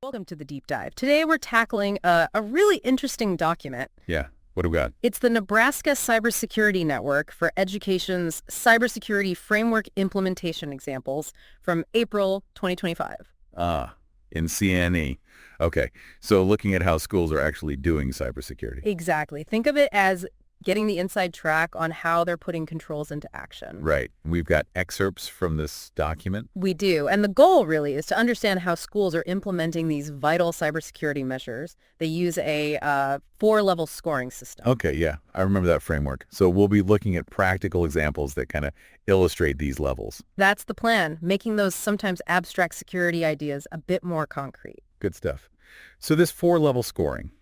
Welcome to the deep dive. Today we're tackling a really interesting document. Yeah. What do we got? It's the Nebraska Cybersecurity Network for Education's Cybersecurity Framework Implementation Examples from April 2025. NCNE. Okay. So looking at how schools are actually doing cybersecurity. Exactly. Think of it as getting the inside track on how they're putting controls into action. Right. We've got excerpts from this document. We do. And the goal really is to understand how schools are implementing these vital cybersecurity measures. They use a 4-level scoring system. Okay. Yeah. I remember that framework. So we'll be looking at practical examples that kind of illustrate these levels. That's the plan, making those sometimes abstract security ideas a bit more concrete. Good stuff. So this 4-level scoring,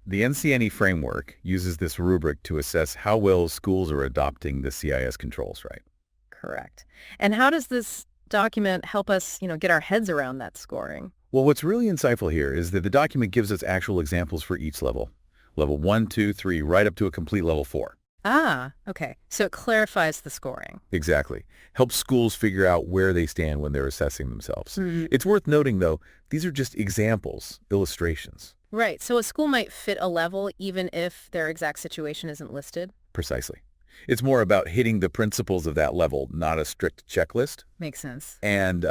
the NCNE framework uses this rubric to assess how well schools are adopting the CIS controls, right? Correct. And how does this document help us, get our heads around that scoring? Well, what's really insightful here is that the document gives us actual examples for each level. Level 1, 2, 3, right up to a complete level 4. Ah, okay. So it clarifies the scoring. Exactly. Helps schools figure out where they stand when they're assessing themselves. It's worth noting, though, these are just examples, illustrations. Right. So a school might fit a level even if their exact situation isn't listed? Precisely. It's more about hitting the principles of that level, not a strict checklist. Makes sense. And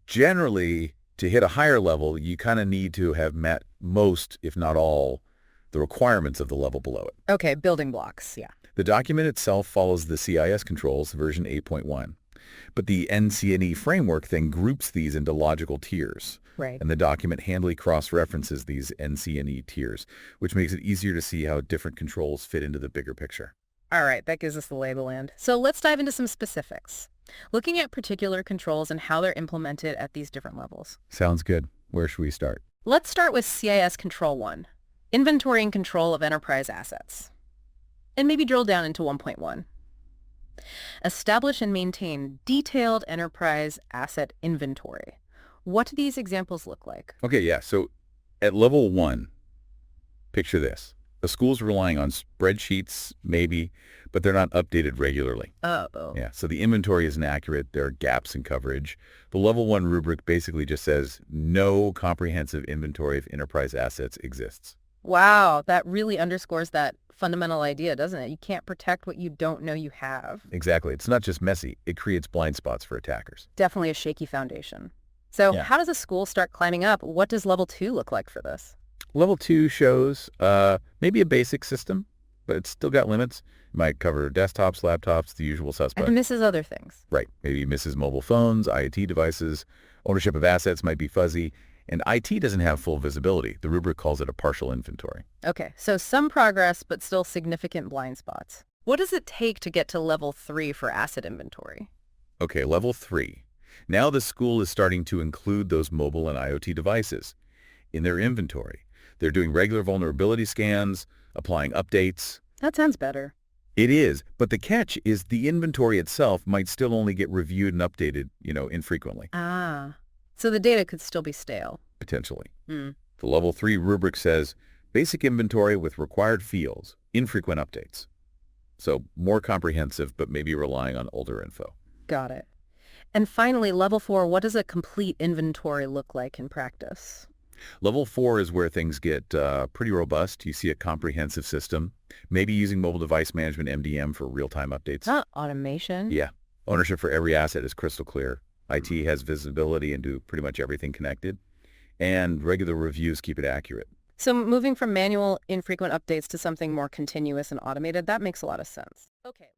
generally, to hit a higher level, you kind of need to have met most, if not all, the requirements of the level below it. Okay, building blocks, yeah. The document itself follows the CIS controls, version 8.1. But the NCNE framework then groups these into logical tiers. Right. And the document handily cross-references these NCNE tiers, which makes it easier to see how different controls fit into the bigger picture. All right, that gives us the lay of the land. So let's dive into some specifics. Looking at particular controls and how they're implemented at these different levels. Sounds good. Where should we start? Let's start with CIS Control 1, Inventory and Control of Enterprise Assets. And maybe drill down into 1.1. Establish and maintain detailed enterprise asset inventory. What do these examples look like? Okay, yeah. So at level 1, picture this. The school's relying on spreadsheets, maybe, but they're not updated regularly. Oh. Yeah, so the inventory isn't accurate. There are gaps in coverage. The level 1 rubric basically just says no comprehensive inventory of enterprise assets exists. Wow, that really underscores that fundamental idea, doesn't it? You can't protect what you don't know you have. Exactly. It's not just messy. It creates blind spots for attackers. Definitely a shaky foundation. So Yeah. How does a school start climbing up? What does level 2 look like for this? Level 2 shows maybe a basic system, but it's still got limits. It might cover desktops, laptops, the usual suspects. And misses other things. Right. Maybe misses mobile phones, IoT devices. Ownership of assets might be fuzzy. And IT doesn't have full visibility. The rubric calls it a partial inventory. Okay, so some progress, but still significant blind spots. What does it take to get to level 3 for asset inventory? Okay, level 3. Now the school is starting to include those mobile and IoT devices in their inventory. They're doing regular vulnerability scans, applying updates. That sounds better. It is, but the catch is the inventory itself might still only get reviewed and updated, infrequently. Ah, so the data could still be stale. Potentially. Hmm. The level 3 rubric says basic inventory with required fields, infrequent updates. So more comprehensive, but maybe relying on older info. Got it. And finally, level 4, what does a complete inventory look like in practice? Level 4 is where things get pretty robust. You see a comprehensive system, maybe using mobile device management MDM for real-time updates. Automation? Yeah. Ownership for every asset is crystal clear. IT has visibility into pretty much everything connected. And regular reviews keep it accurate. So moving from manual, infrequent updates to something more continuous and automated, that makes a lot of sense. Okay.